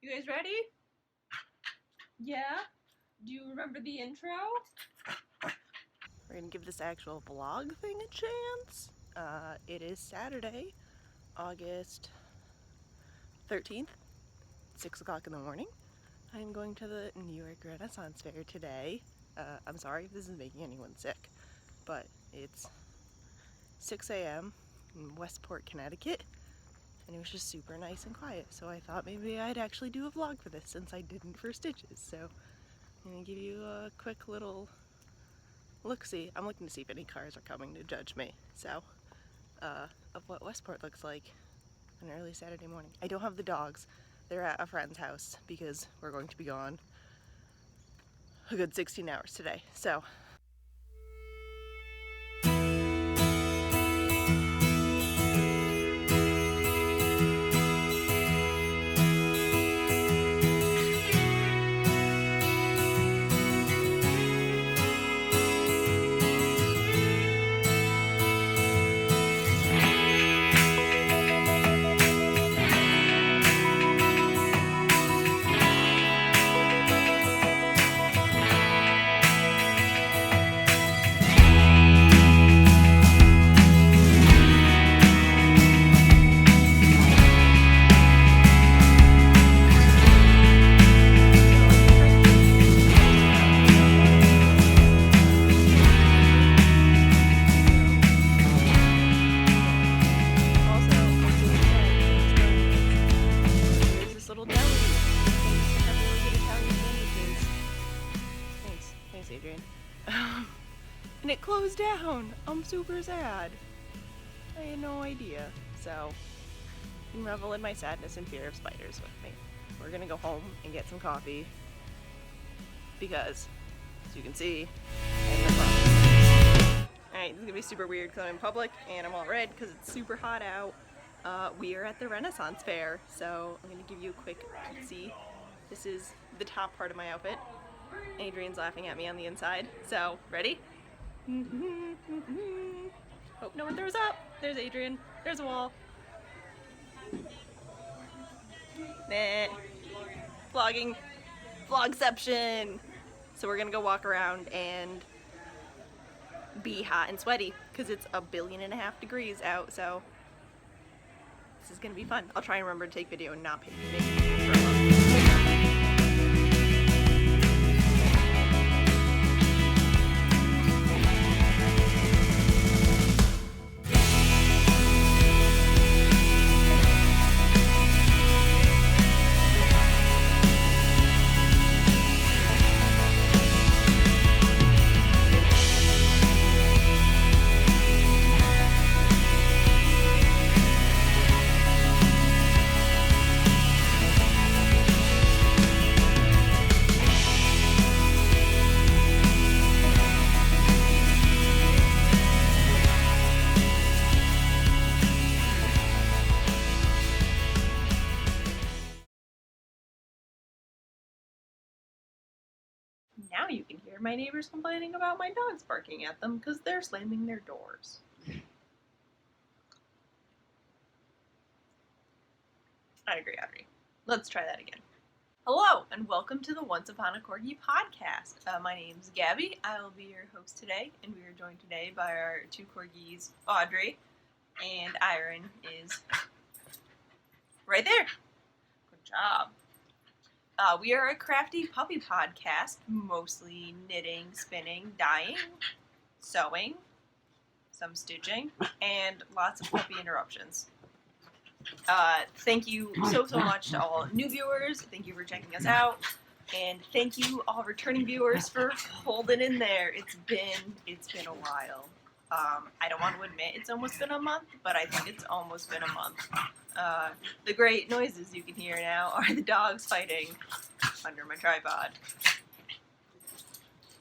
You guys ready? Yeah? Do you remember the intro? We're gonna give this actual vlog thing a chance. It is Saturday, August 13th, 6 o'clock in the morning. I'm going to the New York Renaissance Fair today. I'm sorry if this is making anyone sick, but it's 6 a.m. in Westport, Connecticut, and it was just super nice and quiet, so I thought maybe I'd actually do a vlog for this since I didn't for Stitches. So I'm gonna give you a quick little look-see. I'm looking to see if any cars are coming to judge me, so of what Westport looks like on an early Saturday morning. I don't have the dogs. They're at a friend's house because we're going to be gone a good 16 hours today. So and it closed down. I'm super sad. I had no idea. So you can revel in my sadness and fear of spiders with me. We're gonna go home and get some coffee because, as you can see, alright, this is gonna be super weird because I'm in public and I'm all red because it's super hot out. We are at the Renaissance Fair, so I'm gonna give you a quick see. This is the top part of my outfit. Adrian's laughing at me on the inside. So, ready? Hope no one throws up. There's Adrian. There's a wall. Nah. Vlogging. Vlogception. So we're gonna go walk around and be hot and sweaty because it's 1.5 billion degrees out, so this is gonna be fun. I'll try and remember to take video and not make people throw up. Now you can hear my neighbors complaining about my dogs barking at them because they're slamming their doors. I'd agree. Let's try that again. Hello, and welcome to the Once Upon a Corgi podcast. My name's Gabby. I will be your host today, and we are joined today by our two corgis, Audrey, and Iron is right there. Good job. We are a crafty puppy podcast, mostly knitting, spinning, dyeing, sewing, some stitching, and lots of puppy interruptions. Thank you so much to all new viewers. Thank you for checking us out. And thank you all returning viewers for holding in there. It's been a while. I don't want to admit it's almost been a month, but I think it's almost been a month. The great noises you can hear now are the dogs fighting under my tripod.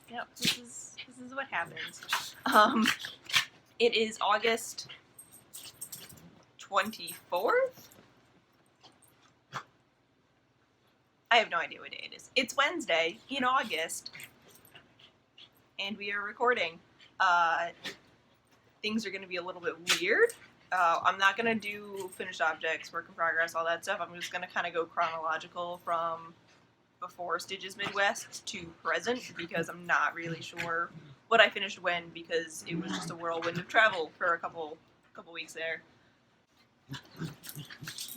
Yep, this is what happens. It is August 24th? I have no idea what day it is. It's Wednesday in August, and we are recording. Things are going to be a little bit weird I'm not going to do finished objects, work in progress, all that stuff. I'm just going to kind of go chronological from before Stitches Midwest to present, because I'm not really sure what I finished when, because it was just a whirlwind of travel for a couple weeks there.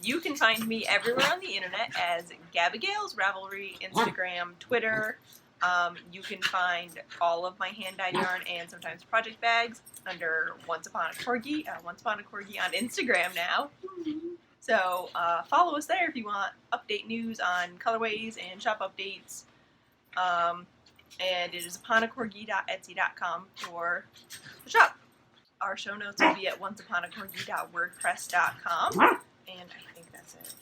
You can find me everywhere on the internet as Gabigales, Ravelry, Instagram, Twitter. You can find all of my hand-dyed yarn and sometimes project bags under Once Upon a Corgi. Once Upon a Corgi on Instagram now. So follow us there if you want update news on colorways and shop updates. And it is uponacorgi.etsy.com for the shop. Our show notes will be at onceuponacorgi.wordpress.com. And I think that's it.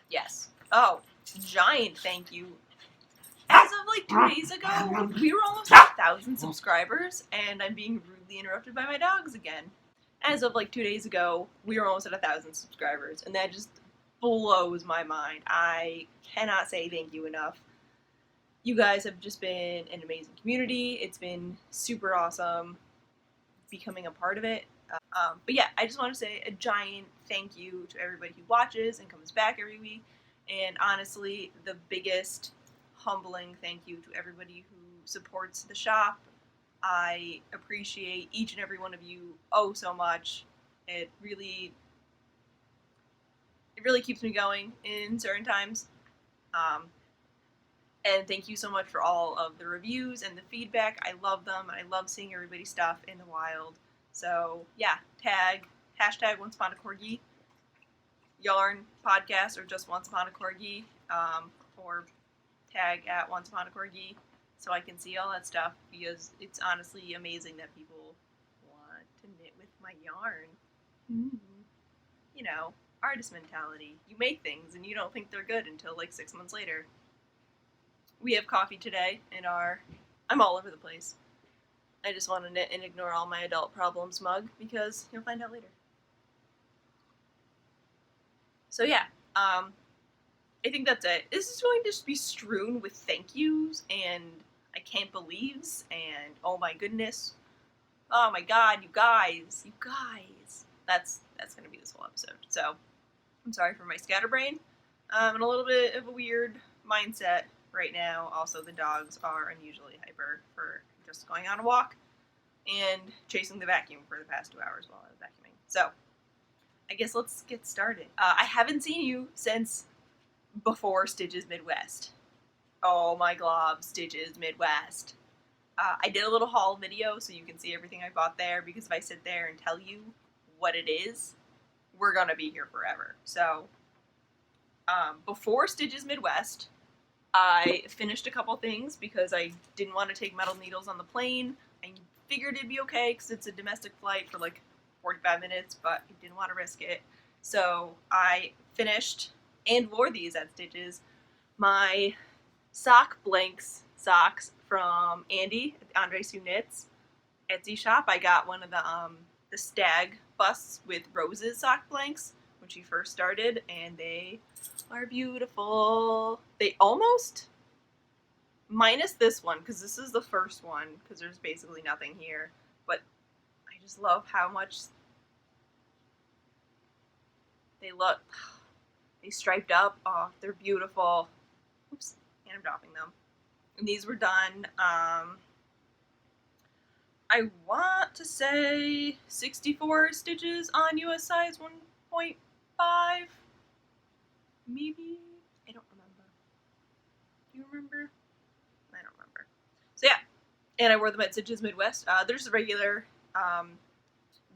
Yes. Oh, giant thank you. As of like 2 days ago, we were almost at 1,000 subscribers, and I'm being rudely interrupted by my dogs again. As of like 2 days ago, we were almost at 1,000 subscribers, and that just blows my mind. I cannot say thank you enough. You guys have just been an amazing community. It's been super awesome becoming a part of it. But yeah, I just want to say a giant thank you to everybody who watches and comes back every week. And honestly, the biggest humbling thank you to everybody who supports the shop. I appreciate each and every one of you so much. It really keeps me going in certain times. And thank you so much for all of the reviews and the feedback. I love them. I love seeing everybody's stuff in the wild. So yeah, hashtag Once Upon a Corgi yarn podcast, or just Once Upon a Corgi, or tag at Once Upon a Corgi, so I can see all that stuff, because it's honestly amazing that people want to knit with my yarn. You know, artist mentality. You make things and you don't think they're good until like 6 months later. We have coffee today in our I'm all over the place. I just want to knit and ignore all my adult problems mug, because you'll find out later. So yeah, I think that's it. This is going to just be strewn with thank yous and I can't believes and oh my goodness, oh my god, you guys. That's going to be this whole episode. So I'm sorry for my scatterbrain. I'm in a little bit of a weird mindset right now. Also, the dogs are unusually hyper for just going on a walk and chasing the vacuum for the past 2 hours while I was vacuuming. So I guess let's get started. I haven't seen you since before Stitches Midwest. Oh my glob, Stitches Midwest. I did a little haul video so you can see everything I bought there, because if I sit there and tell you what it is, we're gonna be here forever. So before Stitches Midwest, I finished a couple things because I didn't want to take metal needles on the plane. I figured it'd be okay because it's a domestic flight for like 45 minutes, but I didn't want to risk it. So I finished and wore these at Stitches. My sock blanks socks from Andy at the Andre Sue Knits Etsy shop. I got one of the stag busts with roses sock blanks when she first started, and they are beautiful. They almost, minus this one, because this is the first one, because there's basically nothing here, but I just love how much they look. They striped up. Oh, they're beautiful. Oops, and I'm dropping them. And these were done, I want to say 64 stitches on US size 1.5. Maybe? I don't remember. Do you remember? I don't remember. So yeah, and I wore them at Stitches Midwest. They're just regular.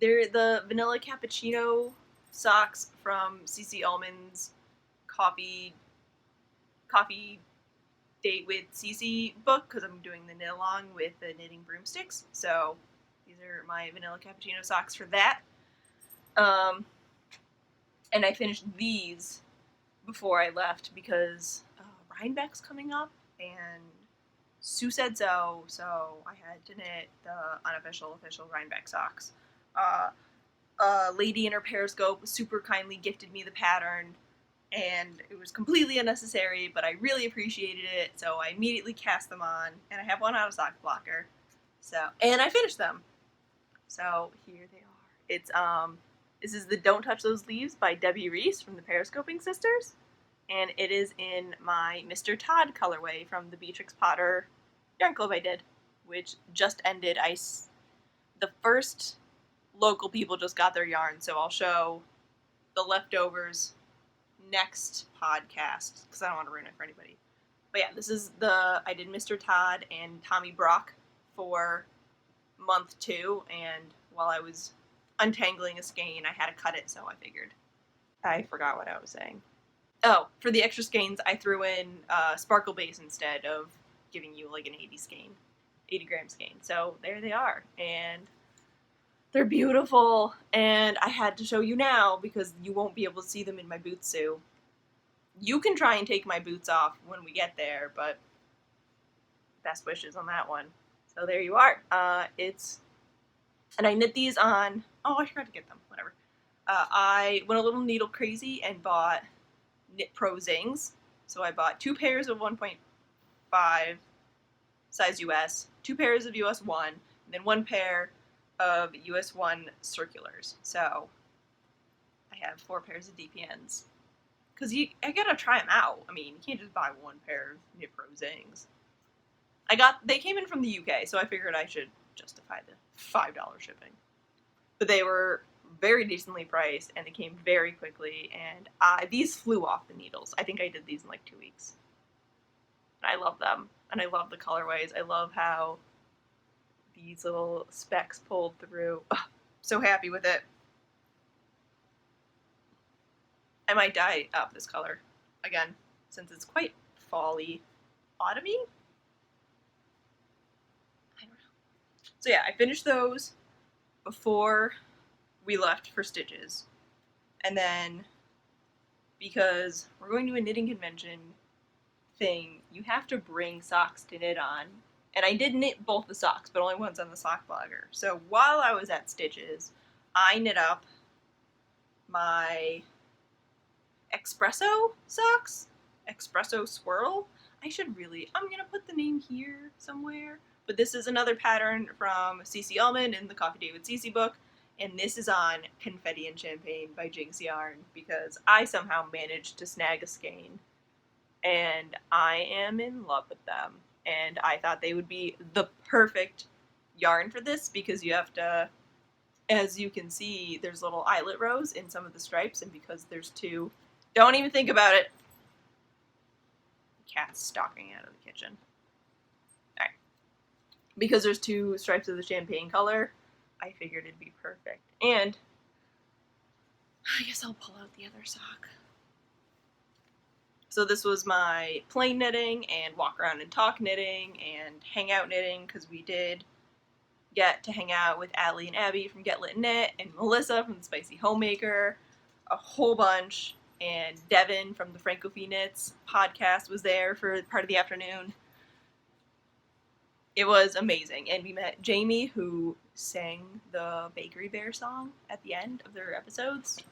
They're the vanilla cappuccino socks from CC Ullman's coffee date with CC book, because I'm doing the knit along with the knitting broomsticks. So these are my vanilla cappuccino socks for that. And I finished these before I left because Rhinebeck's coming up and Sue said so I had to knit the unofficial official Rhinebeck socks. A lady in her Periscope super kindly gifted me the pattern, and it was completely unnecessary, but I really appreciated it, so I immediately cast them on, and I have one out of sock blocker. So, and I finished them. So here they are. It's this is the Don't Touch Those Leaves by Debbie Reese from the Periscoping Sisters, and it is in my Mr. Todd colorway from the Beatrix Potter yarn club I did, which just ended. The first local people just got their yarn, so I'll show the leftovers next podcast because I don't want to ruin it for anybody. But yeah, this is I did Mr. Todd and Tommy Brock for month 2, and while I was untangling a skein, I had to cut it, so I figured. I forgot what I was saying. Oh, for the extra skeins, I threw in sparkle base instead of giving you like an 80 gram skein. So there they are, and they're beautiful, and I had to show you now because you won't be able to see them in my bootsu. You can try and take my boots off when we get there, but best wishes on that one. So there you are. And I knit these on, I forgot to get them, whatever. I went a little needle crazy and bought Knit Pro Zings. So I bought 2 pairs of 1.5 size US, 2 pairs of US 1, and then 1 pair of US 1 circulars. So I have 4 pairs of DPNs. Because I gotta try them out. I mean, you can't just buy 1 pair of Knit Pro Zings. They came in from the UK, so I figured I should justify the $5 shipping. But they were very decently priced, and they came very quickly, and these flew off the needles. I think I did these in like 2 weeks. And I love them, and I love the colorways. I love how these little specks pulled through. Ugh, so happy with it. I might dye up this color again, since it's quite fall-y, autumn-y. I don't know. So yeah, I finished those before we left for stitches. And then, because we're going to a knitting convention thing, you have to bring socks to knit on. And I did knit both the socks, but only once on the sock blogger. So while I was at stitches, I knit up my espresso socks, espresso swirl. I'm gonna put the name here somewhere. But this is another pattern from Cece Ullman in the Coffee Day with Cece book. And this is on Confetti and Champagne by Jinx Yarn, because I somehow managed to snag a skein, and I am in love with them. And I thought they would be the perfect yarn for this, because you have to, as you can see, there's little eyelet rows in some of the stripes, and because there's 2, don't even think about it. The cat's stalking out of the kitchen. Alright. Because there's 2 stripes of the champagne color, I figured it'd be perfect. And I guess I'll pull out the other sock. So this was my plain knitting and walk around and talk knitting and hang out knitting, because we did get to hang out with Allie and Abby from Get Lit Knit, and Melissa from the Spicy Homemaker, a whole bunch, and Devin from the Francophie Knits podcast was there for part of the afternoon. It was amazing, and we met Jamie, who sang the Bakery Bear song at the end of their episodes.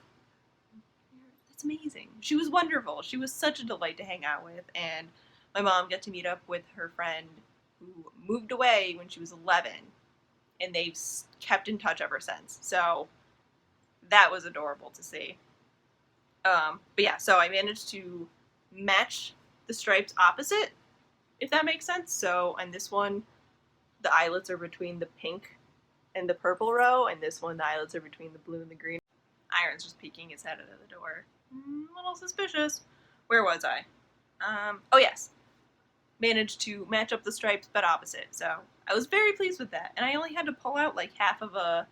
It's amazing. She was wonderful. She was such a delight to hang out with, and my mom got to meet up with her friend who moved away when she was 11, and they've kept in touch ever since. So that was adorable to see. But yeah, so I managed to match the stripes opposite, if that makes sense. So on this one, the eyelets are between the pink and the purple row, and this one, the eyelets are between the blue and the green. Iron's just peeking his head out of the door. A little suspicious. Where was I? Oh yes. Managed to match up the stripes, but opposite. So I was very pleased with that, and I only had to pull out like half of a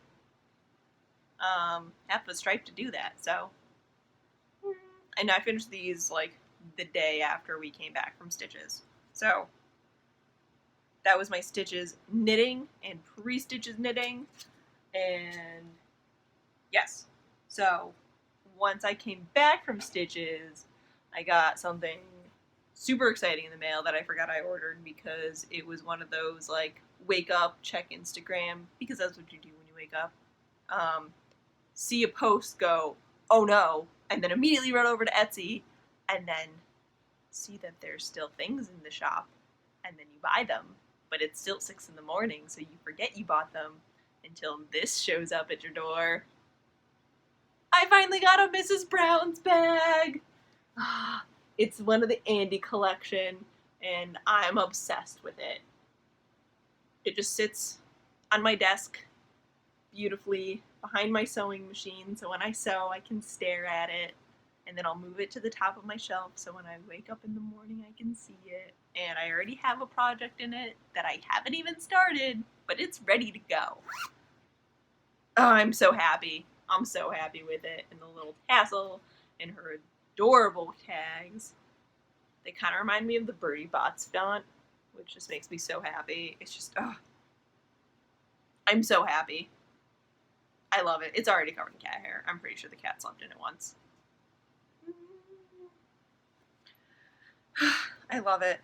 stripe to do that. So, and I finished these like the day after we came back from stitches. So that was my stitches knitting and pre-stitches knitting, and yes. So once I came back from stitches, I got something super exciting in the mail that I forgot I ordered, because it was one of those like wake up, check Instagram, because that's what you do when you wake up. See a post, go, oh no, and then immediately run over to Etsy, and then see that there's still things in the shop, and then you buy them, but it's still 6 in the morning, so you forget you bought them, until this shows up at your door. I finally got a Mrs. Brown's bag! It's one of the Andy collection, and I'm obsessed with it. It just sits on my desk beautifully behind my sewing machine, so when I sew I can stare at it, and then I'll move it to the top of my shelf so when I wake up in the morning I can see it. And I already have a project in it that I haven't even started, but it's ready to go. Oh, I'm so happy. I'm so happy with it. And the little tassel and her adorable tags. They kind of remind me of the Birdie Bots font, which just makes me so happy. It's just, I'm so happy. I love it. It's already covered in cat hair. I'm pretty sure the cat slept in it once. I love it.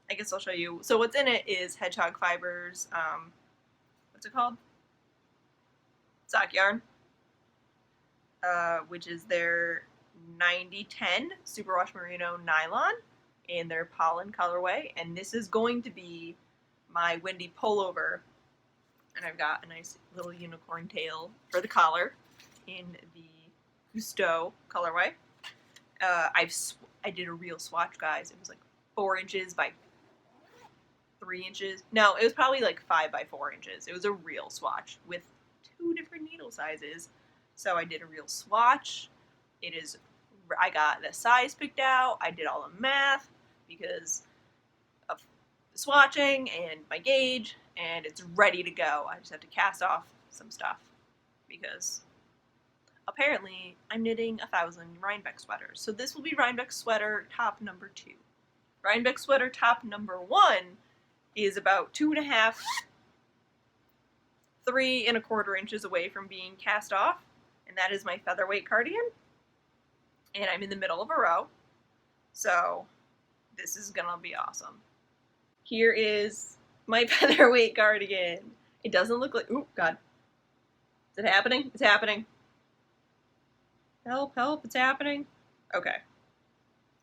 I guess I'll show you. So what's in it is Hedgehog Fibers, what's it called? Sock yarn, which is their 9010 Superwash Merino Nylon in their pollen colorway. And this is going to be my windy pullover. And I've got a nice little unicorn tail for the collar in the Gusto colorway. I did a real swatch, guys. It was like 4 inches by 3 inches. No, it was probably like 5 by 4 inches. It was a real swatch with 2 different needle sizes. So I did a real swatch. I got the size picked out. I did all the math because of the swatching and my gauge, and it's ready to go. I just have to cast off some stuff because apparently I'm knitting 1,000 Rhinebeck sweaters. So this will be Rhinebeck sweater top number 2. Rhinebeck sweater top number 1 is about 2.5, 3 1/4 inches away from being cast off, and that is my featherweight cardigan. And I'm in the middle of a row, so this is gonna be awesome. Here is my featherweight cardigan. It doesn't look like, oh god. Is it happening? It's happening. Help, help, it's happening. Okay.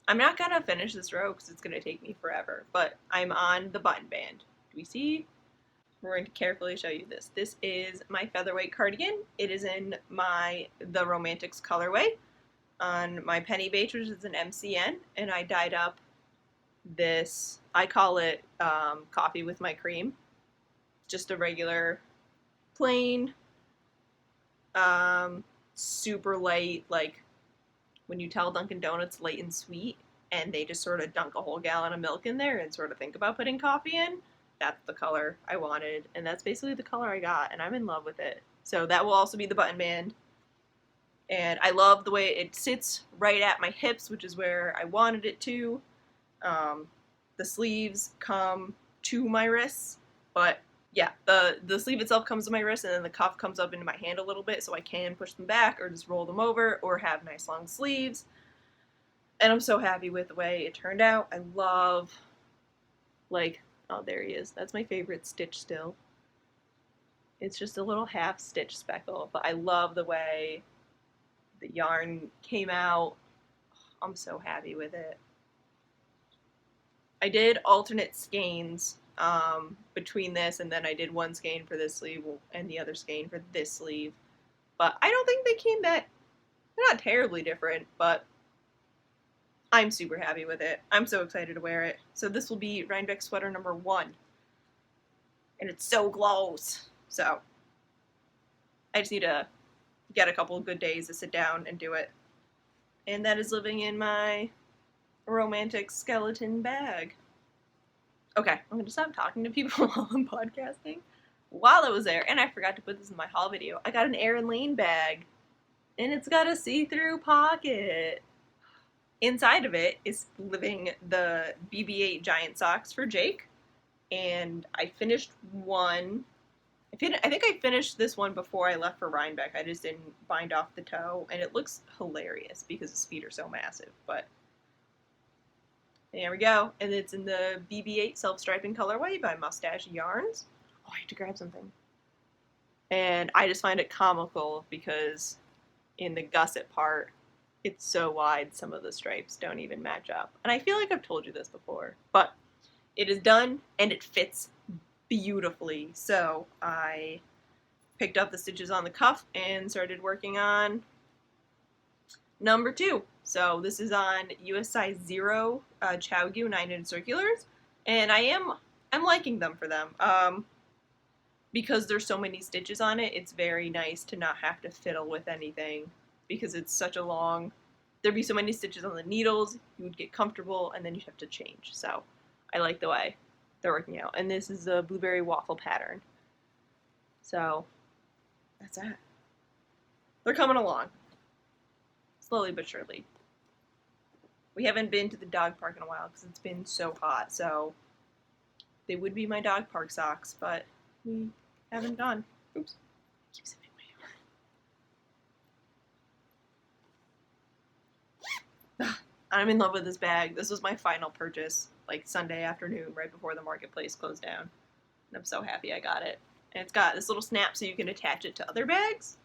I'm not gonna finish this row because it's gonna take me forever, but I'm on the button band. Do we see? We're going to carefully show you this. This is my featherweight cardigan. It is in the Romantics colorway on my penny beige, which is an MCN, and I dyed up this, I call it coffee with my cream. Just a regular, plain, super light, like when you tell Dunkin' Donuts light and sweet, and they just sort of dunk a whole gallon of milk in there and sort of think about putting coffee in. That's the color I wanted, and that's basically the color I got, and I'm in love with it. So that will also be the button band. And I love the way it sits right at my hips, which is where I wanted it to. The sleeves come to my wrists, but yeah, the sleeve itself comes to my wrist, and then the cuff comes up into my hand a little bit, so I can push them back or just roll them over or have nice long sleeves. And I'm so happy with the way it turned out. I love, like, oh, there he is. That's my favorite stitch still. It's just a little half stitch speckle, but I love the way the yarn came out. I'm so happy with it. I did alternate skeins between this, and then I did one skein for this sleeve and the other skein for this sleeve. But I don't think they came they're not terribly different, but I'm super happy with it. I'm so excited to wear it. So this will be Rhinebeck sweater number 1. And it's so close. So I just need to get a couple of good days to sit down and do it. And that is living in my romantic skeleton bag. Okay, I'm going to stop talking to people while I'm podcasting. While I was there, and I forgot to put this in my haul video, I got an Erin Lane bag. And it's got a see-through pocket. Inside of it is living the BB-8 giant socks for Jake. And I finished one. I think I finished this one before I left for Rhinebeck. I just didn't bind off the toe. And it looks hilarious because his feet are so massive. But there we go. And it's in the BB-8 self-striping colorway by Mustache Yarns. Oh, I have to grab something. And I just find it comical because in the gusset part, it's so wide, some of the stripes don't even match up. And I feel like I've told you this before, but it is done and it fits beautifully. So I picked up the stitches on the cuff and started working on number 2. So this is on US size 0 Chowgu 9-inch circulars, and I'm liking them for them. Because there's so many stitches on it, it's very nice to not have to fiddle with anything, because it's such a long, there'd be so many stitches on the needles, you would get comfortable, and then you'd have to change. So I like the way they're working out. And this is a blueberry waffle pattern. So that's that. They're coming along. Slowly but surely. We haven't been to the dog park in a while because it's been so hot, so they would be my dog park socks, but we haven't gone. Oops. I keep zipping my hair. I'm in love with this bag. This was my final purchase, like Sunday afternoon, right before the marketplace closed down. And I'm so happy I got it. And it's got this little snap so you can attach it to other bags.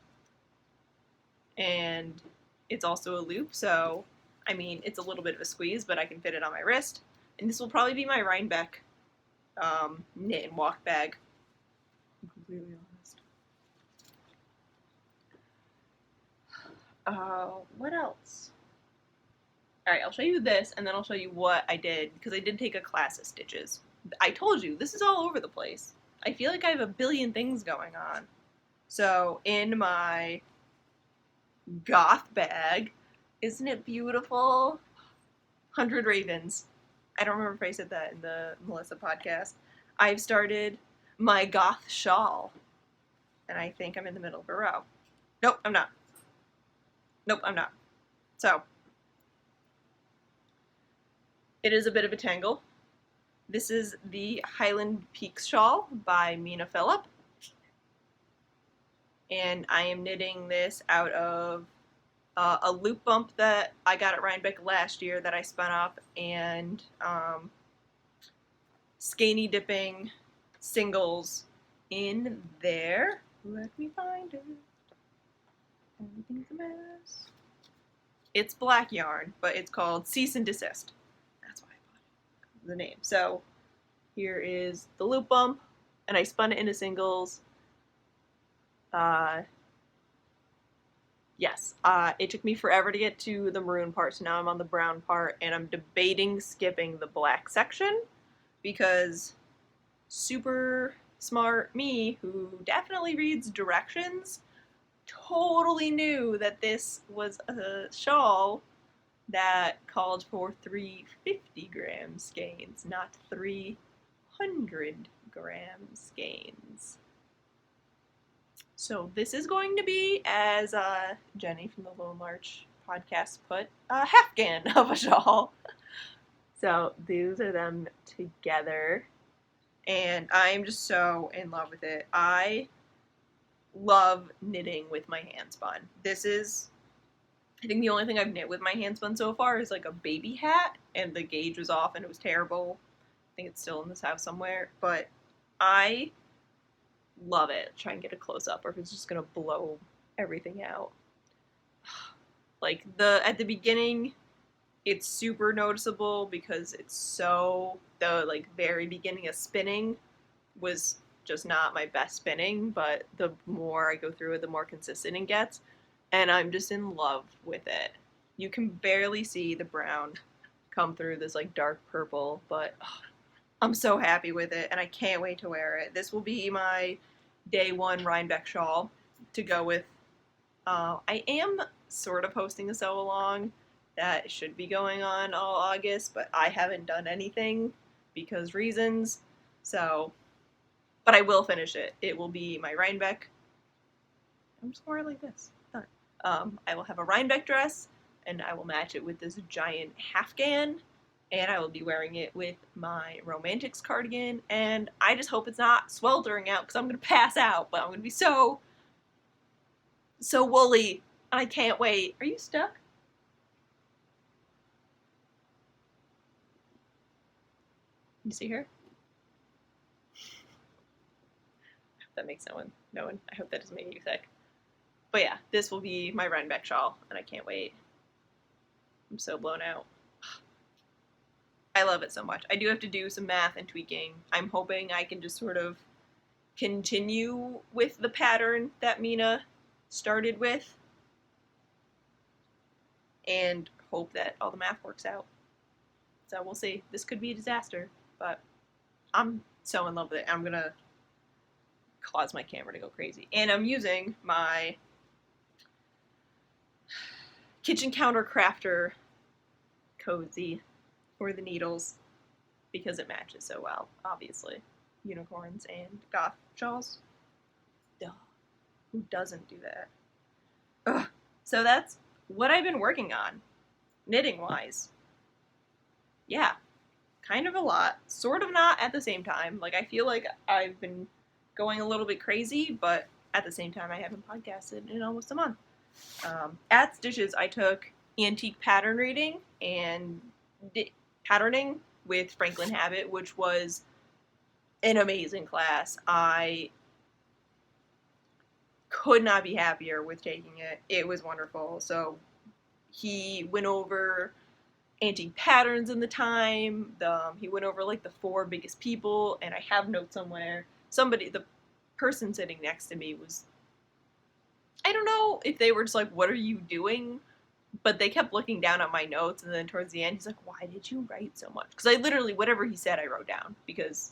And it's also a loop, so, I mean, it's a little bit of a squeeze, but I can fit it on my wrist. And this will probably be my Rhinebeck knit and walk bag. I'm completely honest. What else? Alright, I'll show you this, and then I'll show you what I did, because I did take a class of stitches. I told you, this is all over the place. I feel like I have a billion things going on. So, in my goth bag, isn't it beautiful? 100 Ravens. I don't remember if I said that in the Melissa podcast. I've started my goth shawl, and I think I'm in the middle of a row. Nope, I'm not. Nope, I'm not. So, it is a bit of a tangle. This is the Highland Peaks shawl by Mina Phillip. And I am knitting this out of a loop bump that I got at Rhinebeck last year that I spun up, and skeiny dipping singles in there. Let me find it. Everything's a mess. It's black yarn, but it's called Cease and Desist. That's why I bought it. The name. So here is the loop bump, and I spun it into singles. Yes, it took me forever to get to the maroon part, so now I'm on the brown part, and I'm debating skipping the black section, because super smart me, who definitely reads directions, totally knew that this was a shawl that called for 350-gram skeins, not 300-gram skeins. So this is going to be, as Jenny from the Low March podcast put, a halfgan of a shawl. So these are them together, and I'm just so in love with it. I love knitting with my hand spun. This is, I think the only thing I've knit with my hand spun so far is like a baby hat, and the gauge was off and it was terrible. I think it's still in this house somewhere, but I love it. Try and get a close up, or if it's just gonna blow everything out. Like at the beginning, it's super noticeable because it's so, the like very beginning of spinning was just not my best spinning, but the more I go through it, the more consistent it gets, and I'm just in love with it. You can barely see the brown come through this like dark purple, but I'm so happy with it, and I can't wait to wear it. This will be my day one Rhinebeck shawl to go with. I am sort of hosting a sew along that should be going on all August, but I haven't done anything because reasons. So, but I will finish it. It will be my Rhinebeck. I'm just wearing it like this. Done. I will have a Rhinebeck dress, and I will match it with this giant halfgan, and I will be wearing it with my Romantics cardigan, and I just hope it's not sweltering out because I'm going to pass out, but I'm going to be so woolly. I can't wait. Are you stuck? You see her? I hope that makes no one. I hope that doesn't make you sick. But yeah, this will be my Rhinebeck shawl, and I can't wait. I'm so blown out. I love it so much. I do have to do some math and tweaking. I'm hoping I can just sort of continue with the pattern that Mina started with and hope that all the math works out. So we'll see. This could be a disaster, but I'm so in love with it. I'm gonna cause my camera to go crazy. And I'm using my kitchen counter crafter cozy for the needles because it matches so well, obviously. Unicorns and goth shawls. Duh. Who doesn't do that? Ugh. So that's what I've been working on, knitting wise. Yeah, kind of a lot. Sort of not at the same time. Like, I feel like I've been going a little bit crazy, but at the same time, I haven't podcasted in almost a month. At Stitches, I took antique pattern reading and patterning with Franklin Habit, which was an amazing class. I could not be happier with taking it. It was wonderful. So he went over antique patterns in the time. He went over like the 4 biggest people, and I have notes somewhere. The person sitting next to me was, I don't know if they were just like, what are you doing? But they kept looking down at my notes, and then towards the end, he's like, why did you write so much? Because I literally, whatever he said, I wrote down, because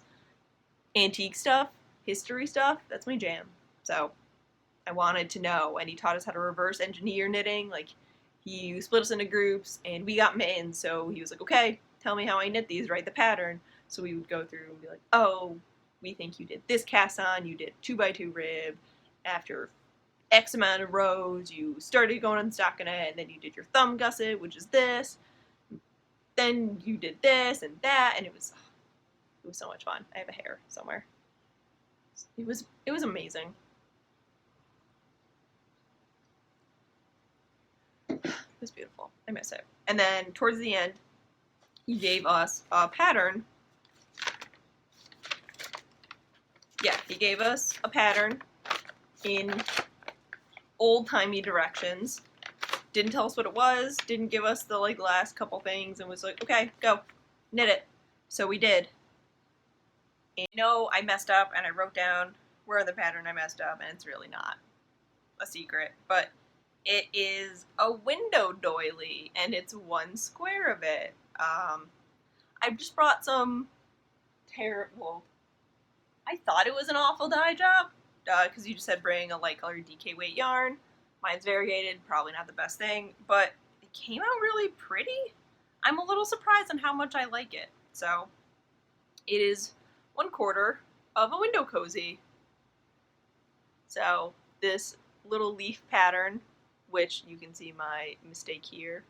antique stuff, history stuff, that's my jam. So I wanted to know, and he taught us how to reverse engineer knitting. Like, he split us into groups, and we got mittens, so he was like, okay, tell me how I knit these, write the pattern. So we would go through and be like, oh, we think you did this cast on, you did 2x2 rib, after X amount of rows, you started going on stockinette, and then you did your thumb gusset, which is this. Then you did this and that, and it was so much fun. I have a hair somewhere. It was amazing. It was beautiful. I miss it. And then towards the end, he gave us a pattern. Yeah, he gave us a pattern in old-timey directions. Didn't tell us what it was, didn't give us the like last couple things, and was like, okay, go, knit it. So we did. And I messed up, and I wrote down where in the pattern I messed up, and it's really not a secret, but it is a window doily, and it's 1 square of it. I've just brought some terrible. I thought it was an awful dye job, because you just said bring a light colored DK weight yarn. Mine's variegated, probably not the best thing, but it came out really pretty. I'm a little surprised on how much I like it. So it is 1/4 of a window cozy. So this little leaf pattern, which you can see my mistake here,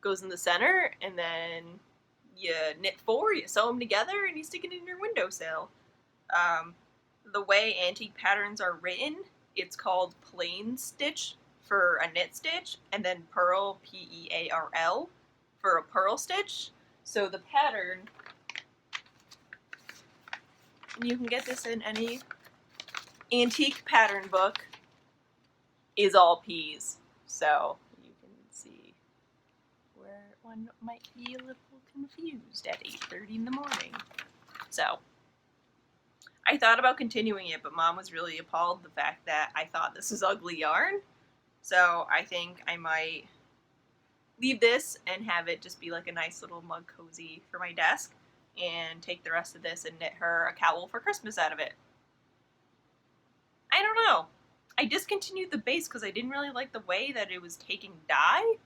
goes in the center, and then you knit 4, you sew them together, and you stick it in your windowsill. The way antique patterns are written, it's called plain stitch for a knit stitch, and then purl, P-E-A-R-L, for a purl stitch. So the pattern, and you can get this in any antique pattern book, is all P's. So you can see where one might be a little confused at 8:30 in the morning. So I thought about continuing it, but Mom was really appalled the fact that I thought this was ugly yarn. So I think I might leave this and have it just be like a nice little mug cozy for my desk, and take the rest of this and knit her a cowl for Christmas out of it. I don't know. I discontinued the base because I didn't really like the way that it was taking dye,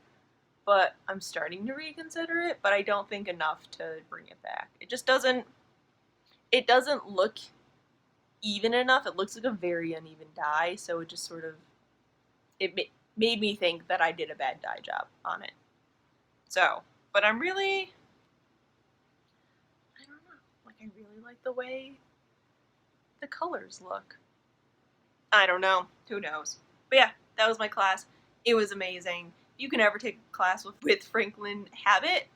but I'm starting to reconsider it, but I don't think enough to bring it back. It just doesn't look even enough. It looks like a very uneven dye, so it just sort of, it made me think that I did a bad dye job on it. So, but I don't know, like, I really like the way the colors look. I don't know, who knows. But yeah, that was my class. It was amazing. If you can ever take a class with Franklin Habit,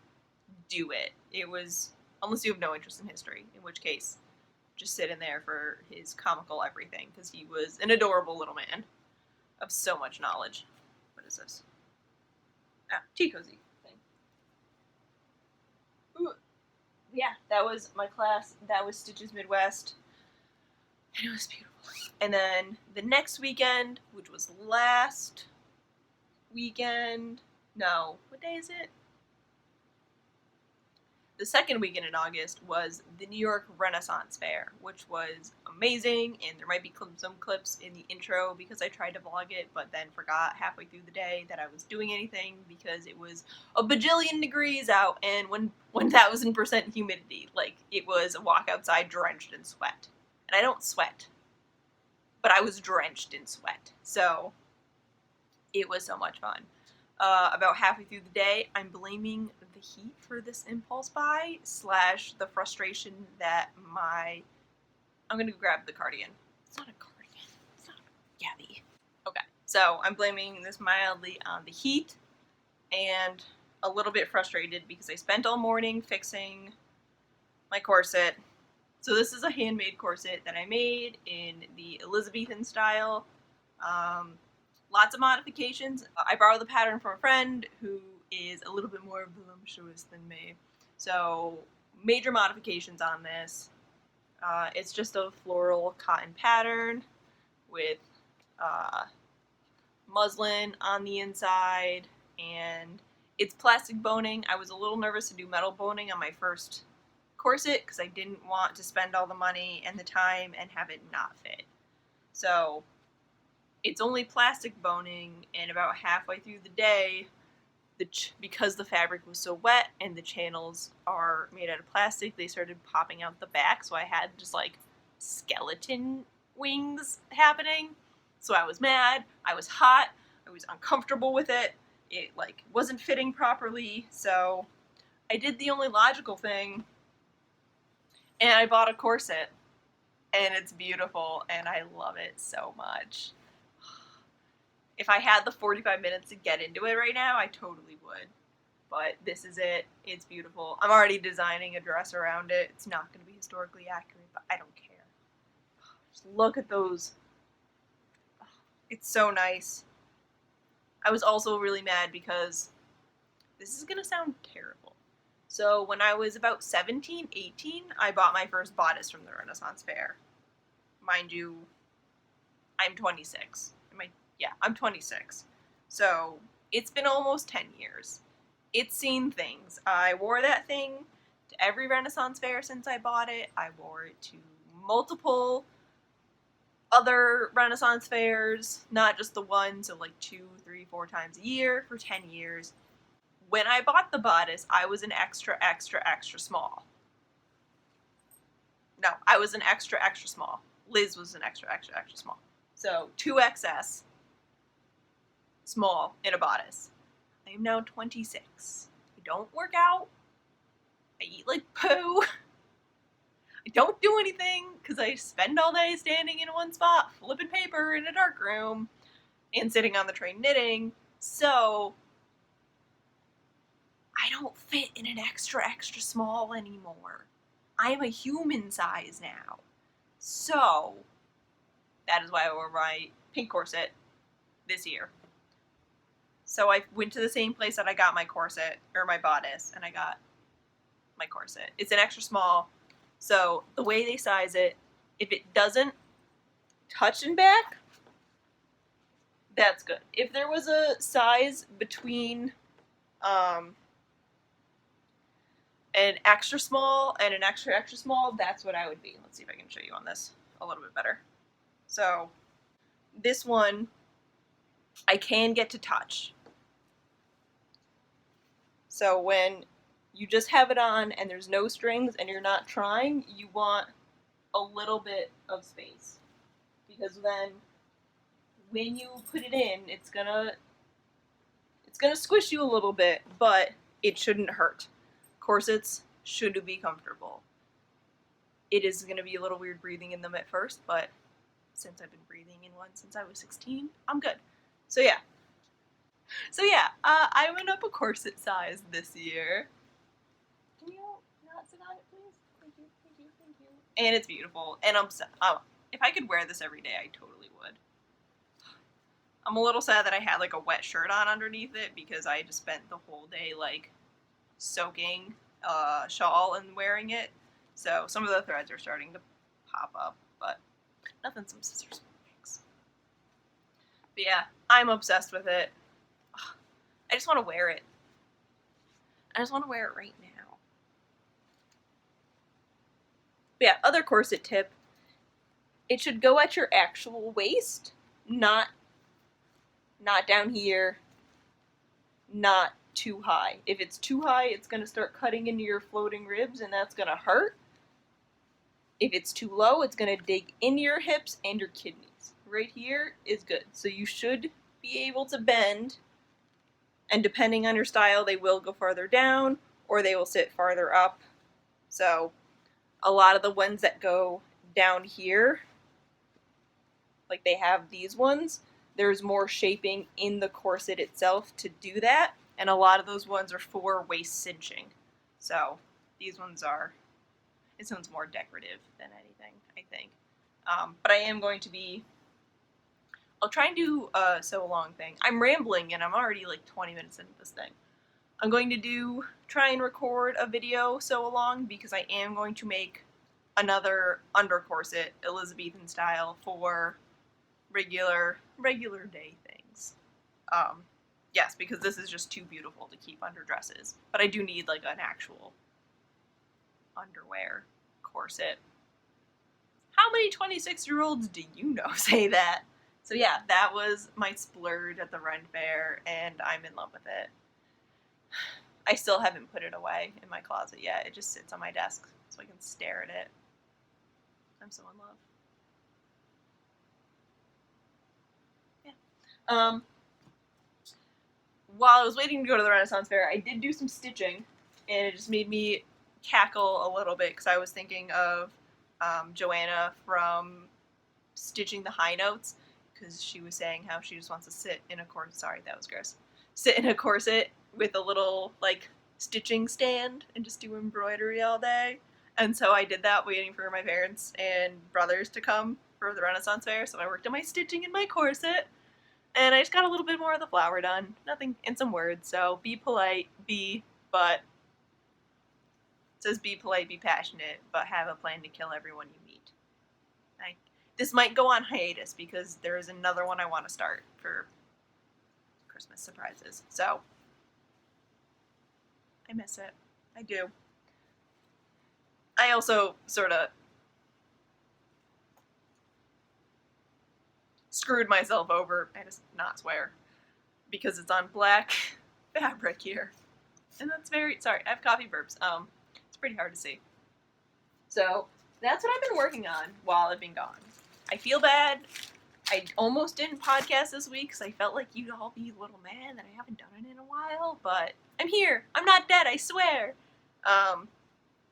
do it. It was, unless you have no interest in history, in which case, just sit in there for his comical everything, because he was an adorable little man of so much knowledge. What is this? Tea cozy thing. Ooh. Yeah, that was my class. That was Stitches Midwest. And it was beautiful. And then the next weekend, which was last weekend. No, what day is it? The second weekend in August was the New York Renaissance Fair, which was amazing, and there might be some clips in the intro because I tried to vlog it, but then forgot halfway through the day that I was doing anything because it was a bajillion degrees out and 1,000% humidity. Like, it was a walk outside drenched in sweat. And I don't sweat, but I was drenched in sweat. So, it was so much fun. About halfway through the day, I'm blaming the heat for this impulse buy / the frustration that I'm gonna grab the cardigan. It's not a cardigan. It's not Gabby. Okay, so I'm blaming this mildly on the heat and a little bit frustrated because I spent all morning fixing my corset. So this is a handmade corset that I made in the Elizabethan style. Lots of modifications. I borrowed the pattern from a friend who is a little bit more voluptuous than me. So major modifications on this. It's just a floral cotton pattern with muslin on the inside, and it's plastic boning. I was a little nervous to do metal boning on my first corset because I didn't want to spend all the money and the time and have it not fit. So it's only plastic boning, and about halfway through the day, because the fabric was so wet and the channels are made out of plastic, they started popping out the back, so I had just like skeleton wings happening. So I was mad, I was hot, I was uncomfortable with it, it like wasn't fitting properly, so I did the only logical thing, and I bought a corset, and it's beautiful, and I love it so much. If I had the 45 minutes to get into it right now, I totally would. But this is it. It's beautiful. I'm already designing a dress around it. It's not going to be historically accurate, but I don't care. Just look at those. It's so nice. I was also really mad because this is going to sound terrible. So when I was about 17, 18, I bought my first bodice from the Renaissance Fair. Mind you, I'm 26. I'm 26. So it's been almost 10 years. It's seen things. I wore that thing to every Renaissance Fair since I bought it. I wore it to multiple other Renaissance fairs, not just the one, so like 2, 3, 4 times a year for 10 years. When I bought the bodice, I was an extra, extra, extra small. No, I was an extra, extra small. Liz was an extra, extra, extra small. So 2XS. Small in a bodice. I am now 26. I don't work out. I eat like poo. I don't do anything because I spend all day standing in one spot, flipping paper in a dark room, and sitting on the train knitting. So I don't fit in an extra, extra small anymore. I am a human size now. So that is why I wore my pink corset this year. So I went to the same place that I got my corset, or my bodice, and I got my corset. It's an extra small, so the way they size it, if it doesn't touch and back, that's good. If there was a size between an extra small and an extra, extra small, that's what I would be. Let's see if I can show you on this a little bit better. So this one, I can get to touch. So when you just have it on and there's no strings and you're not trying, you want a little bit of space. Because then when you put it in, it's gonna squish you a little bit, but it shouldn't hurt. Corsets should be comfortable. It is gonna be a little weird breathing in them at first, but since I've been breathing in one since I was 16, I'm good. So yeah, I went up a corset size this year. Can you not sit on it, please? Thank you, thank you, thank you. And it's beautiful, and if I could wear this every day, I totally would. I'm a little sad that I had like a wet shirt on underneath it because I just spent the whole day like soaking shawl and wearing it. So some of the threads are starting to pop up, but nothing some scissors makes. But yeah, I'm obsessed with it. I just want to wear it. I just want to wear it right now. But yeah, other corset tip. It should go at your actual waist, not down here, not too high. If it's too high, it's going to start cutting into your floating ribs, and that's going to hurt. If it's too low, it's going to dig into your hips and your kidneys. Right here is good. So you should be able to bend, and depending on your style, they will go farther down or they will sit farther up. So a lot of the ones that go down here, like they have these ones, there's more shaping in the corset itself to do that, and a lot of those ones are for waist cinching. So these ones are, this one's more decorative than anything, I think. But I am going to be, I'll try and do a sew along thing. I'm rambling and I'm already like 20 minutes into this thing. I'm going to try and record a video sew along because I am going to make another under corset, Elizabethan style, for regular day things. Yes, because this is just too beautiful to keep under dresses. But I do need like an actual underwear corset. How many 26-year-olds do you know say that? So yeah, that was my splurge at the Ren Fair, and I'm in love with it. I still haven't put it away in my closet yet. It just sits on my desk so I can stare at it. I'm so in love. Yeah. While I was waiting to go to the Renaissance Fair, I did do some stitching, and it just made me cackle a little bit because I was thinking of Joanna from Stitching the High Notes, because she was saying how she just wants to sit in a corset. Sorry, that was gross. Sit in a corset with a little like stitching stand and just do embroidery all day. And so I did that, waiting for my parents and brothers to come for the Renaissance Fair. So I worked on my stitching in my corset, and I just got a little bit more of the flower done. Nothing, and some words. So be polite, but it says be polite, be passionate, but have a plan to kill everyone you meet. This might go on hiatus because there is another one I want to start for Christmas surprises. So I miss it. I do. I also sort of screwed myself over, I just not swear, because it's on black fabric here. And that's very, sorry, I have coffee burps. It's pretty hard to see. So that's what I've been working on while I've been gone. I feel bad. I almost didn't podcast this week because I felt like you'd all be a little mad that I haven't done it in a while, but I'm here. I'm not dead, I swear.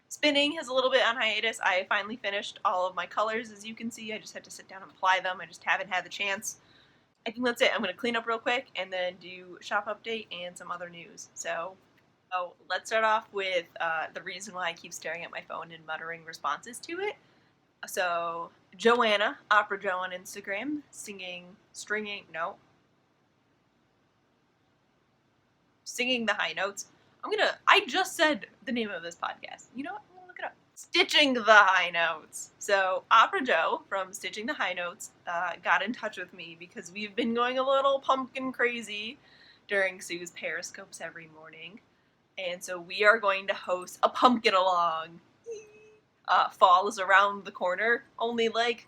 Spinning has a little bit on hiatus. I finally finished all of my colors, as you can see. I just had to sit down and apply them. I just haven't had the chance. I think that's it. I'm going to clean up real quick and then do shop update and some other news. So let's start off with the reason why I keep staring at my phone and muttering responses to it. So Joanna, Opera Jo on Instagram, singing the high notes. I just said the name of this podcast. You know what? I'm gonna look it up. Stitching the High Notes. So Opera Jo from Stitching the High Notes got in touch with me because we've been going a little pumpkin crazy during Sue's Periscopes every morning. And so we are going to host a pumpkin along. Fall is around the corner, only like,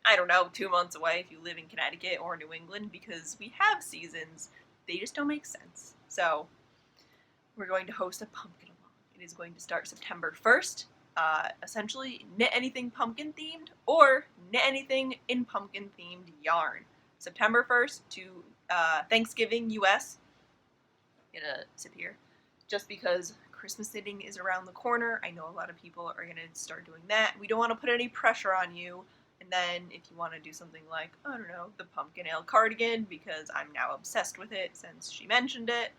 I don't know, 2 months away if you live in Connecticut or New England, because we have seasons. They just don't make sense. So we're going to host a pumpkin along. It is going to start September 1st. Essentially, knit anything pumpkin themed or knit anything in pumpkin themed yarn. September 1st to Thanksgiving US. I'm gonna sip here just because Christmas knitting is around the corner. I know a lot of people are going to start doing that. We don't want to put any pressure on you. And then if you want to do something like, I don't know, the pumpkin ale cardigan, because I'm now obsessed with it since she mentioned it,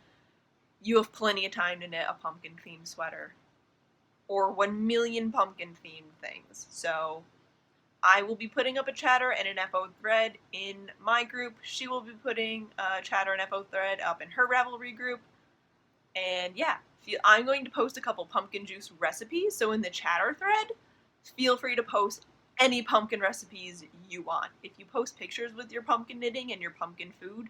you have plenty of time to knit a pumpkin themed sweater or 1 million pumpkin themed things. So I will be putting up a chatter and an FO thread in my group. She will be putting a chatter and FO thread up in her Ravelry group. And yeah, I'm going to post a couple pumpkin juice recipes, so in the chatter thread, feel free to post any pumpkin recipes you want. If you post pictures with your pumpkin knitting and your pumpkin food,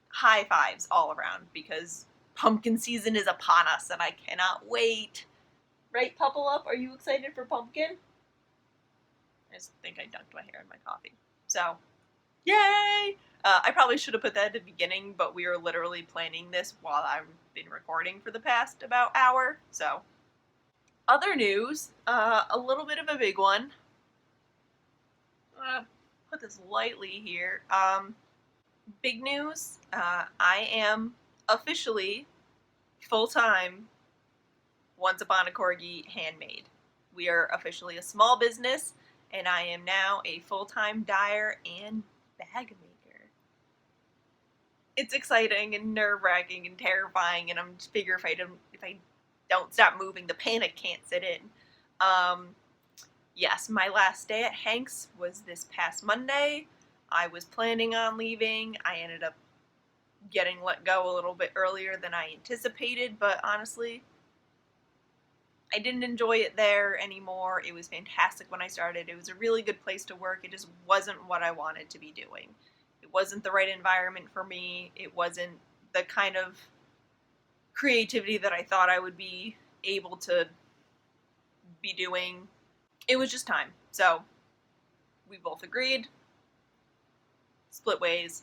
high fives all around, because pumpkin season is upon us and I cannot wait. Right, Puckle Up? Are you excited for pumpkin? I just think I dunked my hair in my coffee. So, yay! I probably should have put that at the beginning, but we are literally planning this while I've been recording for the past about hour. So, other news, a little bit of a big one. Put this lightly here. Big news. I am officially full-time Once Upon a Corgi handmade. We are officially a small business, and I am now a full-time dyer and bag maker. It's exciting and nerve-wracking and terrifying, and I'm just figure if I don't stop moving, the panic can't sit in. Yes, my last day at Hank's was this past Monday. I was planning on leaving. I ended up getting let go a little bit earlier than I anticipated, but honestly, I didn't enjoy it there anymore. It was fantastic when I started. It was a really good place to work. It just wasn't what I wanted to be doing. It wasn't the right environment for me. It wasn't the kind of creativity that I thought I would be able to be doing. It was just time. So we both agreed, split ways.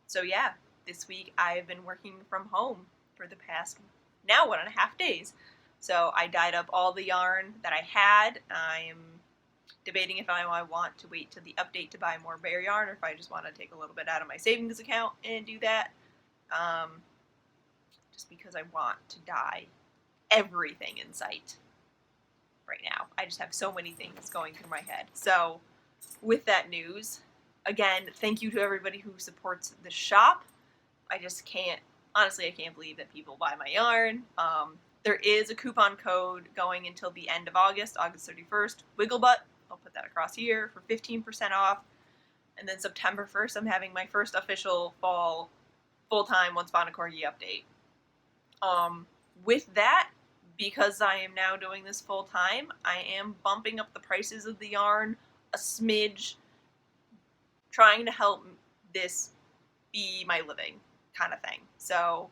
So yeah, this week I've been working from home for the past now 1.5 days. So I dyed up all the yarn that I had. I am debating if I want to wait till the update to buy more bare yarn, or if I just want to take a little bit out of my savings account and do that. Just because I want to dye everything in sight right now. I just have so many things going through my head. So with that news, again, thank you to everybody who supports the shop. I just can't, honestly, I can't believe that people buy my yarn. There is a coupon code going until the end of August 31st, Wigglebutt. I'll put that across here for 15% off. And then September 1st, I'm having my first official fall full-time Once Upon a Corgi update. With that, because I am now doing this full-time, I am bumping up the prices of the yarn a smidge, trying to help this be my living kind of thing. So,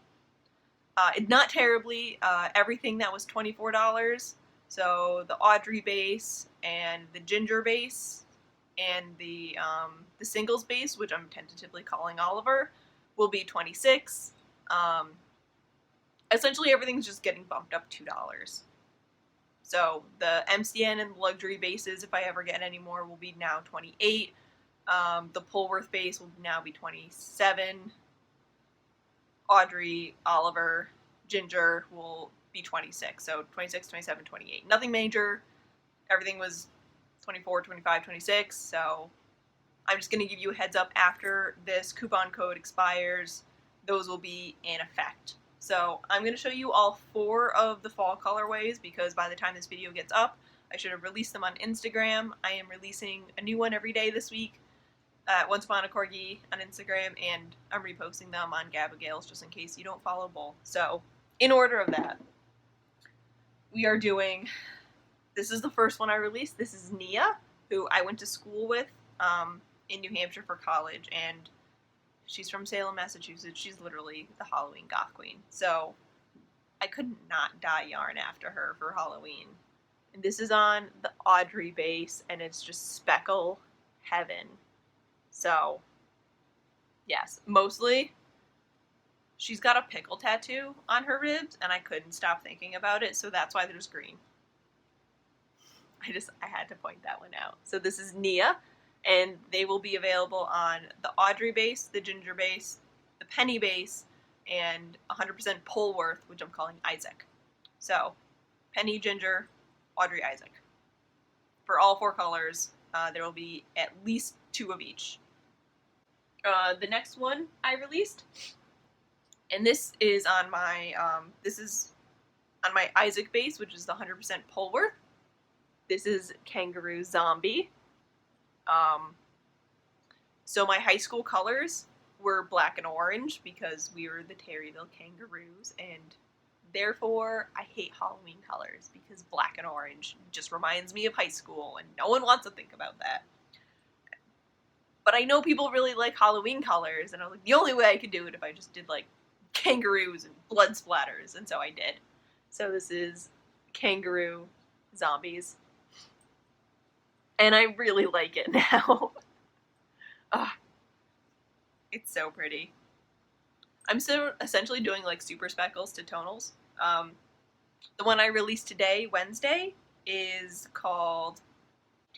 not terribly. Everything that was $24, so the Audrey base and the Ginger base and the singles base, which I'm tentatively calling Oliver, will be $26. Essentially, everything's just getting bumped up $2. So the MCN and luxury bases, if I ever get any more, will be now $28. The Polworth base will now be $27. Audrey, Oliver, Ginger will be $26. So $26, $27, $28. Nothing major. Everything was $24, $25, $26. So I'm just going to give you a heads up after this coupon code expires. Those will be in effect. So I'm going to show you all 4 of the fall colorways, because by the time this video gets up, I should have released them on Instagram. I am releasing a new one every day this week at Once Upon a Corgi on Instagram, and I'm reposting them on Gabigail's just in case you don't follow both. So in order of that, we are doing, this is the first one I released. This is Nia, who I went to school with in New Hampshire for college, and she's from Salem, Massachusetts. She's literally the Halloween goth queen. So I could not dye yarn after her for Halloween. And this is on the Audrey base, and it's just speckle heaven. So, yes, mostly she's got a pickle tattoo on her ribs, and I couldn't stop thinking about it, so that's why there's green. I had to point that one out. So this is Nia, and they will be available on the Audrey base, the Ginger base, the Penny base, and 100% Polworth, which I'm calling Isaac. So, Penny, Ginger, Audrey, Isaac. For all 4 colors, there will be at least 2 of each. The next one I released, and this is on my Isaac base, which is the 100% Polworth. This is Kangaroo Zombie. So my high school colors were black and orange because we were the Terryville Kangaroos, and therefore I hate Halloween colors because black and orange just reminds me of high school, and no one wants to think about that. But I know people really like Halloween colors, and I was like, the only way I could do it if I just did like kangaroos and blood splatters, and so I did. So this is kangaroo zombies. And I really like it now. Oh, it's so pretty. I'm still essentially doing like super speckles to tonals. The one I released today, Wednesday, is called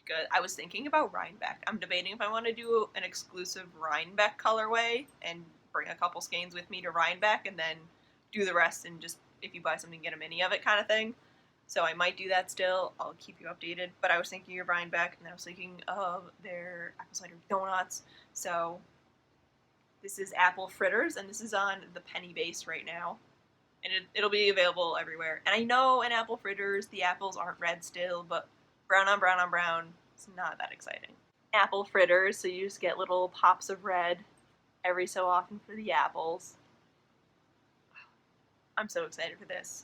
good. I was thinking about Rhinebeck. I'm debating if I want to do an exclusive Rhinebeck colorway and bring a couple skeins with me to Rhinebeck and then do the rest and just, if you buy something, get a mini of it kind of thing. So I might do that still. I'll keep you updated. But I was thinking of Rhinebeck, and then I was thinking of their apple cider donuts. So this is apple fritters, and this is on the penny base right now. And it'll be available everywhere. And I know in apple fritters, the apples aren't red still, but brown on brown on brown, it's not that exciting. Apple fritters, so you just get little pops of red every so often for the apples. I'm so excited for this.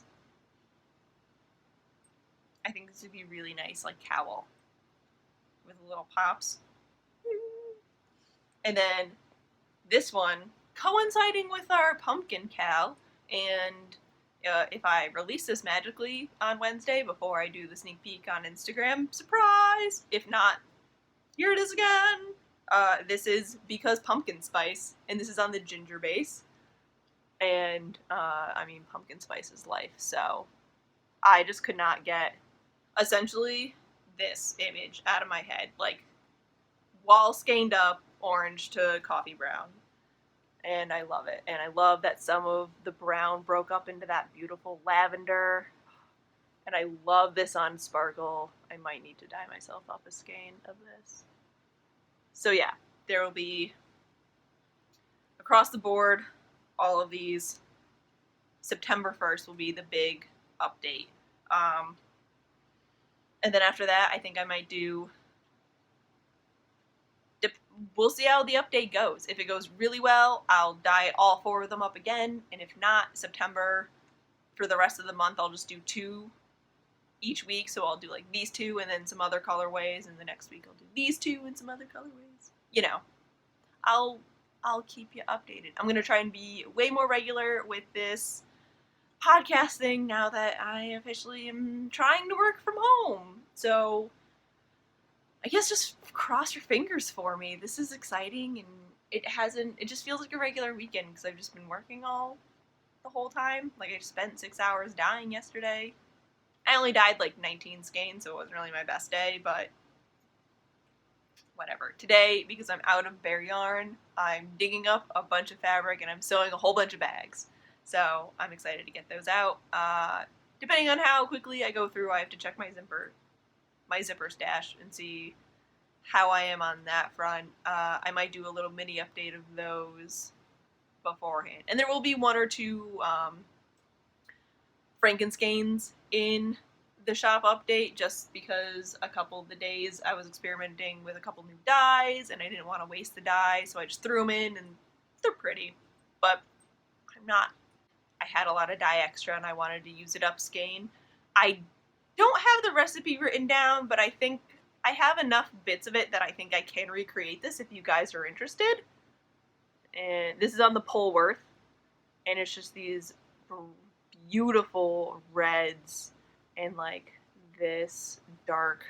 I think this would be really nice, like cowl with little pops. And then this one, coinciding with our pumpkin cal, and if I release this magically on Wednesday before I do the sneak peek on Instagram, surprise! If not, here it is again! This is Because Pumpkin Spice, and this is on the ginger base. And, I mean, pumpkin spice is life, so I just could not get, essentially, this image out of my head. Like, wall skeined up, orange to coffee brown. And I love it. And I love that some of the brown broke up into that beautiful lavender. And I love this on Sparkle. I might need to dye myself up a skein of this. So yeah, there will be, across the board, all of these. September 1st will be the big update. And then after that, I think I might do, we'll see how the update goes. If it goes really well, I'll dye all 4 of them up again. And if not, September, for the rest of the month, I'll just do 2 each week. So I'll do like these 2 and then some other colorways. And the next week I'll do these 2 and some other colorways. You know, I'll keep you updated. I'm going to try and be way more regular with this podcast thing now that I officially am trying to work from home. So I guess just cross your fingers for me. This is exciting, and it just feels like a regular weekend because I've just been working the whole time. Like, I spent 6 hours dyeing yesterday. I only dyed like 19 skeins, so it wasn't really my best day, but whatever. Today, because I'm out of bare yarn, I'm digging up a bunch of fabric and I'm sewing a whole bunch of bags. So I'm excited to get those out. Depending on how quickly I go through, I have to check my zipper stash and see how I am on that front. I might do a little mini update of those beforehand. And there will be 1 or 2 Frankenskeins in the shop update, just because a couple of the days I was experimenting with a couple new dyes and I didn't want to waste the dye, so I just threw them in, and they're pretty. But I had a lot of dye extra and I wanted to use it up skein. I don't have the recipe written down, but I think I have enough bits of it that I think I can recreate this if you guys are interested. And this is on the Polworth, and it's just these beautiful reds and like this dark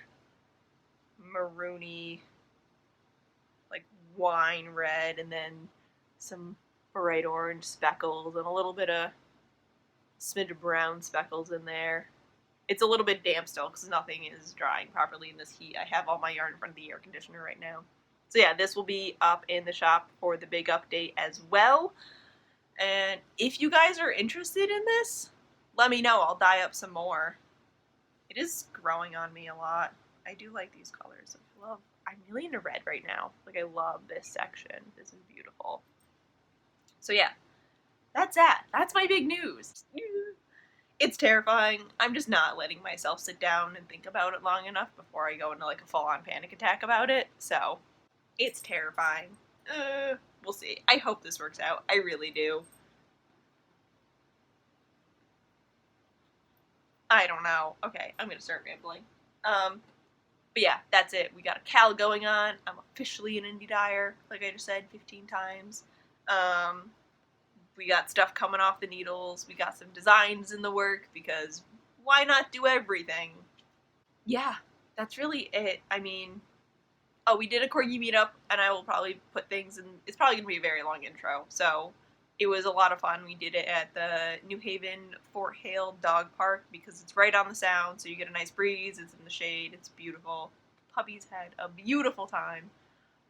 maroony, like wine red, and then some bright orange speckles and a little bit of smidge of brown speckles in there. It's a little bit damp still because nothing is drying properly in this heat. I have all my yarn in front of the air conditioner right now. So yeah, this will be up in the shop for the big update as well. And if you guys are interested in this, let me know. I'll dye up some more. It is growing on me a lot. I do like these colors. I'm really into red right now. Like, I love this section. This is beautiful. So yeah, that's that. That's my big news. It's terrifying. I'm just not letting myself sit down and think about it long enough before I go into like a full-on panic attack about it. So it's terrifying. We'll see. I hope this works out. I really do. I don't know. Okay, I'm gonna start rambling. But yeah, that's it. We got a Cal going on. I'm officially an indie dyer, like I just said 15 times. We got stuff coming off the needles. We got some designs in the work because why not do everything? Yeah, that's really it. I mean, oh, we did a Corgi meetup, and I will probably put things in. It's probably gonna be a very long intro, so it was a lot of fun. We did it at the New Haven Fort Hale Dog Park because it's right on the Sound, so you get a nice breeze. It's in the shade. It's beautiful. Puppies had a beautiful time.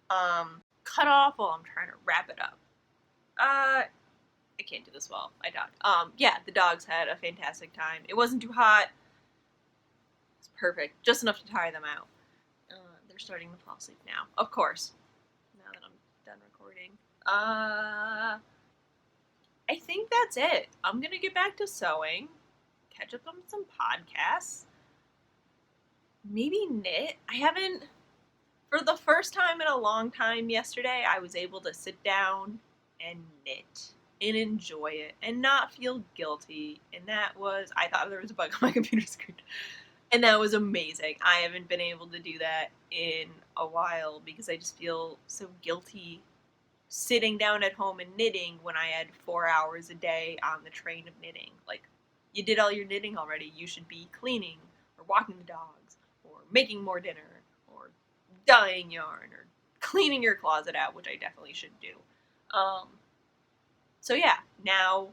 Cut off while I'm trying to wrap it up. I can't do this well. I dog. Yeah, the dogs had a fantastic time. It wasn't too hot. It's perfect, just enough to tire them out. They're starting to fall asleep now, of course. Now that I'm done recording. I think that's it. I'm gonna get back to sewing, catch up on some podcasts, maybe knit. I haven't, for the first time in a long time yesterday, I was able to sit down and knit and enjoy it and not feel guilty. And that was, I thought there was a bug on my computer screen. And that was amazing. I haven't been able to do that in a while because I just feel so guilty sitting down at home and knitting when I had 4 hours a day on the train of knitting. Like, you did all your knitting already. You should be cleaning or walking the dogs or making more dinner or dyeing yarn or cleaning your closet out, which I definitely should do. So yeah, now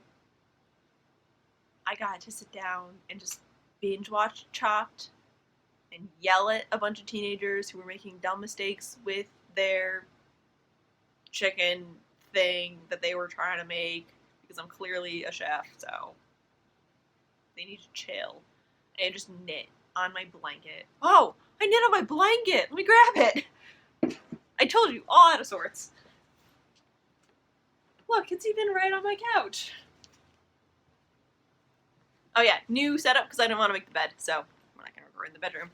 I got to sit down and just binge watch Chopped and yell at a bunch of teenagers who were making dumb mistakes with their chicken thing that they were trying to make because I'm clearly a chef, so they need to chill. And just knit on my blanket. Oh, I knit on my blanket! Let me grab it! I told you, all out of sorts. Look, it's even right on my couch. Oh yeah, new setup because I didn't want to make the bed, so we're not going to record in the bedroom.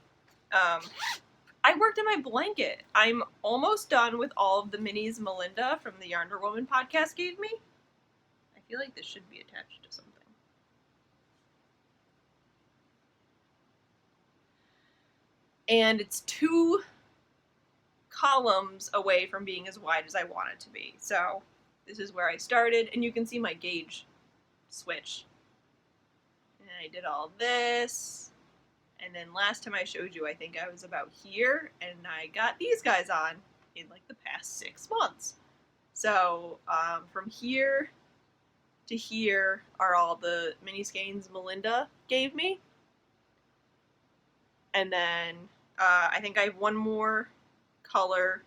I worked on my blanket. I'm almost done with all of the minis Melinda from the Yarnder Woman podcast gave me. I feel like this should be attached to something. And it's 2 columns away from being as wide as I want it to be. So this is where I started, and you can see my gauge switch. And I did all this. And then last time I showed you, I think I was about here, and I got these guys on in like the past 6 months. So from here to here are all the mini skeins Melinda gave me. And then I think I have one more color,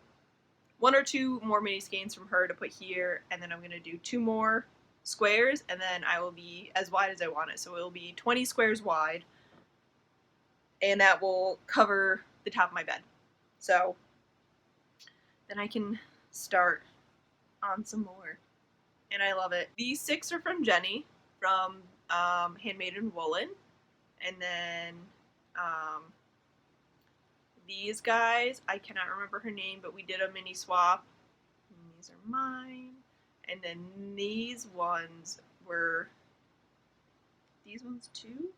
1 or 2 more mini skeins from her to put here, and then I'm going to do 2 more squares, and then I will be as wide as I want it. So it will be 20 squares wide. And that will cover the top of my bed. So then I can start on some more. And I love it. These 6 are from Jenny from Handmade in Woolen. And then these guys, I cannot remember her name, but we did a mini swap. And these are mine. And then these ones were, these ones too?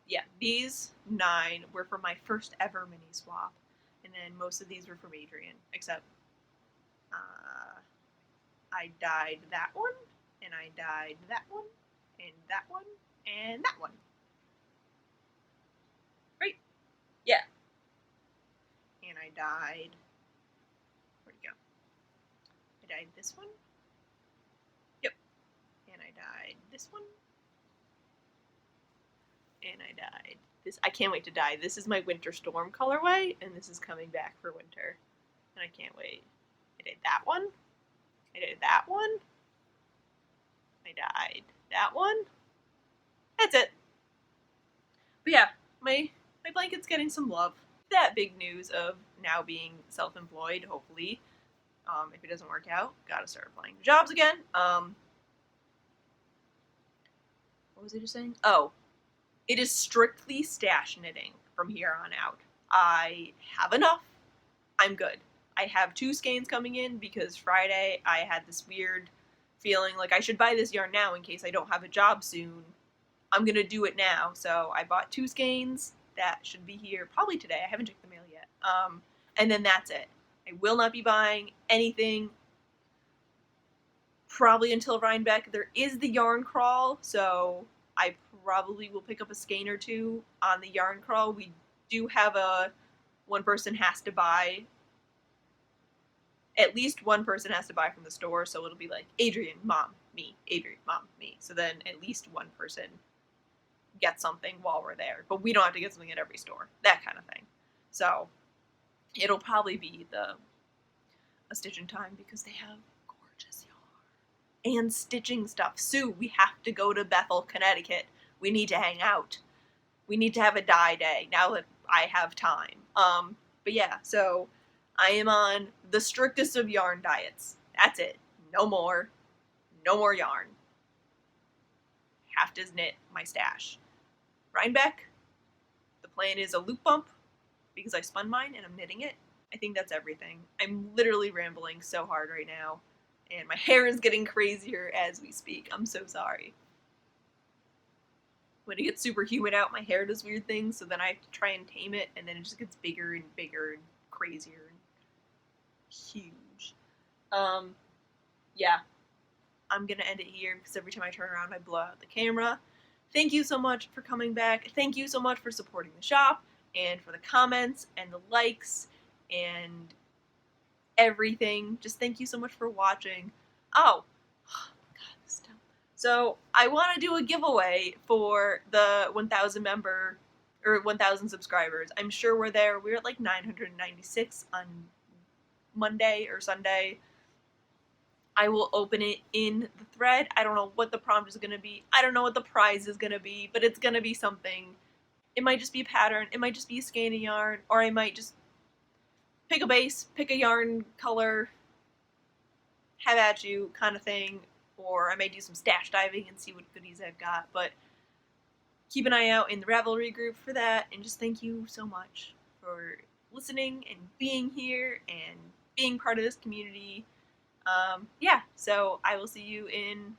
Yeah, these 9 were from my first ever mini swap, and then most of these were from Adrian, except I dyed that one, and I dyed that one, and that one, and that one. Right? Yeah. And I dyed, where'd it go? I dyed this one. Yep. And I dyed this one. And I dyed this. I can't wait to dye. This is my Winter Storm colorway, and this is coming back for winter. And I can't wait. I did that one. I did that one. I dyed that one. That's it. But yeah, my blanket's getting some love. That big news of now being self-employed, hopefully. If it doesn't work out, gotta start applying for jobs again. What was I just saying? Oh. It is strictly stash knitting from here on out. I have enough. I'm good. I have 2 skeins coming in because Friday I had this weird feeling like I should buy this yarn now in case I don't have a job soon. I'm gonna do it now. So I bought 2 skeins that should be here probably today. I haven't checked the mail yet. And then that's it. I will not be buying anything probably until Rhinebeck. There is the yarn crawl, so I probably will pick up a skein or 2 on the yarn crawl. We do have one person has to buy. At least one person has to buy from the store, so it'll be like Adrian, mom, me, Adrian, mom, me. So then at least one person gets something while we're there, but we don't have to get something at every store, that kind of thing. So it'll probably be a stitch in time because they have gorgeous yarn and stitching stuff. Sue, we have to go to Bethel, Connecticut. We need to hang out. We need to have a dye day now that I have time. But yeah, so I am on the strictest of yarn diets. That's it. No more yarn. Have to knit my stash. Rhinebeck, the plan is a loop bump because I spun mine and I'm knitting it. I think that's everything. I'm literally rambling so hard right now, and my hair is getting crazier as we speak. I'm so sorry. When it gets super humid out, my hair does weird things, so then I have to try and tame it, and then it just gets bigger and bigger and crazier and huge. Yeah. I'm gonna end it here because every time I turn around I blow out the camera. Thank you so much for coming back. Thank you so much for supporting the shop and for the comments and the likes and everything. Just thank you so much for watching. Oh, God, this is dumb. So I want to do a giveaway for the 1,000 member or 1,000 subscribers. I'm sure we're there. We're at like 996 on Monday or Sunday. I will open it in the thread. I don't know what the prompt is going to be. I don't know what the prize is going to be, but it's going to be something. It might just be a pattern. It might just be a skein of yarn, or I might just pick a base, pick a yarn color, have at you kind of thing, or I may do some stash diving and see what goodies I've got. But keep an eye out in the Ravelry group for that, and just thank you so much for listening and being here and being part of this community. Yeah, so I will see you in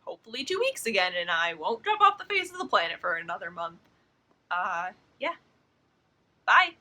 hopefully 2 weeks again, and I won't drop off the face of the planet for another month. Yeah. Bye!